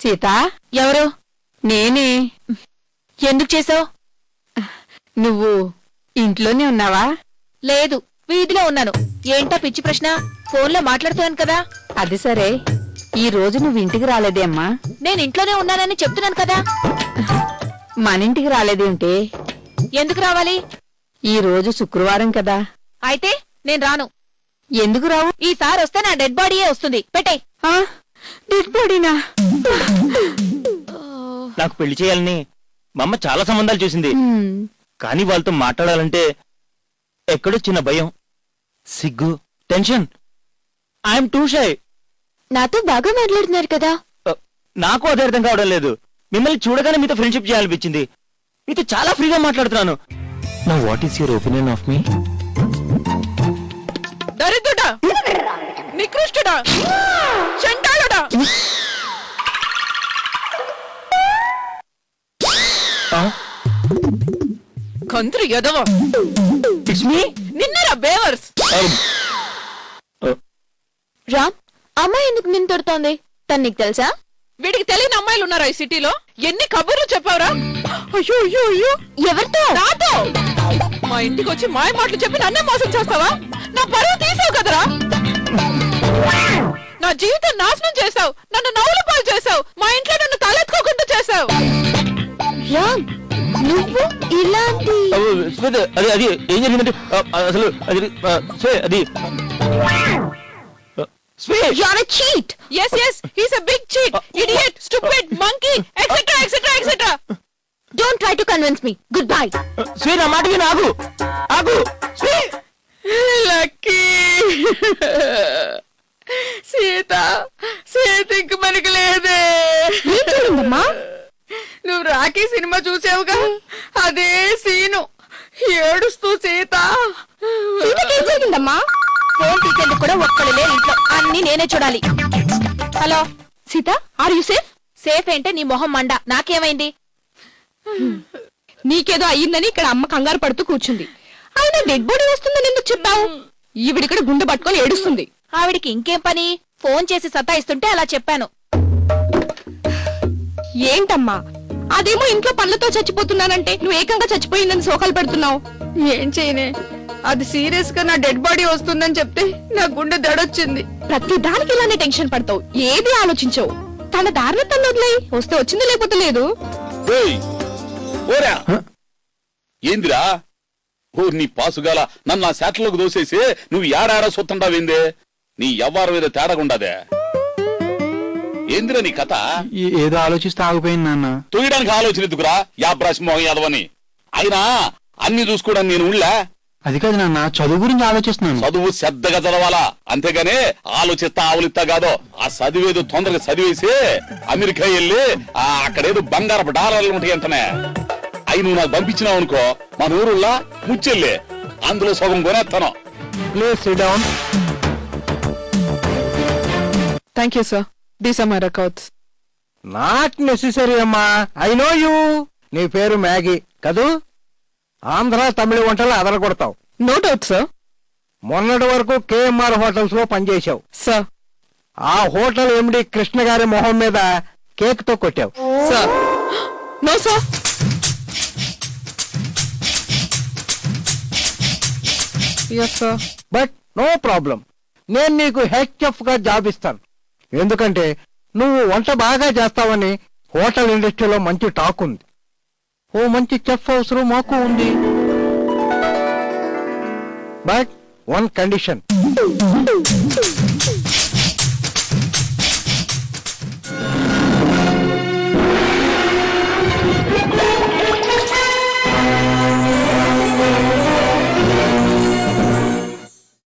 సీత, ఎవరు? నేనే. ఎందుకు చేసావు? నువ్వు ఇంట్లోనే ఉన్నావా? లేదు, వీధిలో ఉన్నాను. ఏంటా పిచ్చి ప్రశ్న? ఫోన్లో మాట్లాడుతున్నాను కదా. అది సరే, ఈ రోజు నువ్వు ఇంటికి రాలేదే అమ్మా? నేను ఇంట్లోనే ఉన్నానని చెప్తున్నాను కదా. మన ఇంటికి రాలేదేంటే? ఎందుకు రావాలి? ఈ రోజు శుక్రవారం కదా. అయితే నేను రాను. ఎందుకు రావు? ఈసారి వస్తే నా డెడ్ బాడీయే వస్తుంది. పెట్టే. డెడ్ బాడీనా? నాకు పెళ్లి చేయాలని మా అమ్మ చాలా సంబంధాలు చూసింది. కానీ వాళ్ళతో మాట్లాడాలంటే ఎక్కడో చిన్న భయం, సిగ్గు, టెన్షన్. I'm two shy. నాతో బాగా మాట్లాడుతున్నారు కదా. నాకు అదే అర్థం కావడం లేదు. మిమ్మల్ని చూడగానే మీతో ఫ్రెండ్షిప్ చేయాలనిపించింది. మీతో చాలా ఫ్రీగా మాట్లాడుతున్నాను. నా what is your opinion of me? దరిద్రుడా, నికృష్టుడా, చండాలుడా. కంత్రి యదవ. It's me. నిన్నరా బేవర్స్. రామ్, అమ్మాయి ఎందుకు నిన్ను తొడుతోంది? తను నీకు తెలుసా? వీడికి తెలియని అమ్మాయిలు ఉన్నారా ఈ సిటీలో? ఎన్ని కబుర్లు చెప్పావురా? అయ్యో అయ్యో అయ్యో. ఎవరితో? నాతో. మా ఇంటికి వచ్చి మాయ మాటలు చెప్పి నన్నే మోసం చేస్తావా? నా పరువు తీసావు కదరా. నా జీవితం నాశనం చేసావు. నన్ను నవ్వుల పాలు చేసావు. మా ఇంట్లో నన్ను తలెత్తుకోకుండా చేసావు. రామ్, నువ్వు ఇలాంటి అది అది ఏం జరిగిందంటే అసలు అది You're a cheat. Yes, yes, he's a big cheat. Idiot, stupid, monkey, etc., etc., etc. Don't try to convince me. Goodbye. స్వీ, నా మాట విను. ఆగు ఆగు. స్వీ. లక్కీ. సీత, సీతకి మనకి లేదే. ఏం జరిగిందమ్మా? నువ్వు రాఖీ సినిమా చూసావుగా, అదే సీను. ఏడుస్తూ సీత. సీతకి ఏం జరిగిందమ్మా? ఫోన్ తీసేందుకు కూడా ఒక్కడు లేరు ఇంట్లో. అన్ని నేనే చూడాలి. Hello Sita, are you safe? Safe ఏంటే నీ మొహం మండ. నాకేమైంది? నీకేదో అయ్యిందని ఇక్కడ అమ్మ కంగారు పడుతూ కూర్చుంది. ఆయన డెడ్ బాడీ వస్తుందని ఎందుకు చెప్పావు? ఈవిడిక్కడ గుండె పట్టుకొని ఏడుస్తుంది. ఆవిడికి ఇంకేం పని? ఫోన్ చేసి సతాయిస్తుంటే అలా చెప్పాను. ఏంటమ్మా, అదేమో ఇంట్లో పనులతో చచ్చిపోతున్నానంటే నువ్వు ఏకంగా చచ్చిపోయిందని శోకాలు పెడుతున్నావు. ఏం చేయనే, అది సీరియస్ గా నా డెడ్ బాడీ వస్తుందని చెప్తే నా గుండె దడొచ్చింది. ప్రతి దానికి ఇలానే టెన్షన్ పడతావు, ఏది ఆలోచించవు. తన దారిని తను వదిలేయి. వస్తే వచ్చింది, లేకపోతే లేదు. ఏందిరా నీ పాసుగాల నన్ను ఆ శాట్లోకి దోసేసి నువ్వు ఏడాడా సొత్తండావిందే? నీ ఎవ్వారం మీద తేడాగుండదే. ఏందిరా నీ కథ? ఏదో ఆలోచిస్తే ఆగిపోయింది నాన్న. తొయ్యడానికి ఆలోచన ఎందుకురా యాబ్రాసి మోహన్ యాదవని? అయినా అన్ని చూసుకోవడానికి నేను ఉళ్ళా. అది కాదు నాన్న, చదువు గురించి ఆలోచిస్తున్నాను. చదువు శ్రద్ధగా చదవాలా, అంతేగాని ఆలోచిస్తా ఆవులిస్తా కాదు. ఆ చదివేదో తొందరగా చదివేసి అమెరికా వెళ్ళి అక్కడేదో బంగారపు డాలర్లు ఉంటాయి అంటనే. అవి నువ్వు నాకు పంపించినావు అనుకో, మన ఊరుల్లా ముచ్చెళ్ళి అందులో సగం కొనేస్తాను. Please sit down. Thank you, sir. These are my records. Not necessary అమ్మా. I know you. నీ పేరు మ్యాగీ కదూ? ఆంధ్ర తమిళ వంటలు అదరగొడతావు. No doubt, sir. మొన్నటి వరకు KMR హోటల్స్ లో పనిచేశావు. Sir. ఆ హోటల్ ఎండి కృష్ణ గారి మొహం మీద కేక్ తో కొట్టావు. Sir. No, sir. Yes, sir. But no problem. నేను నీకు హెడ్ చెఫ్ గా జాబ్ ఇస్తాను. ఎందుకంటే నువ్వు వంట బాగా చేస్తావని హోటల్ ఇండస్ట్రీలో మంచి టాక్ ఉంది. ఓ మంచి చెఫ్ అవసరం మాకు ఉంది. But one condition.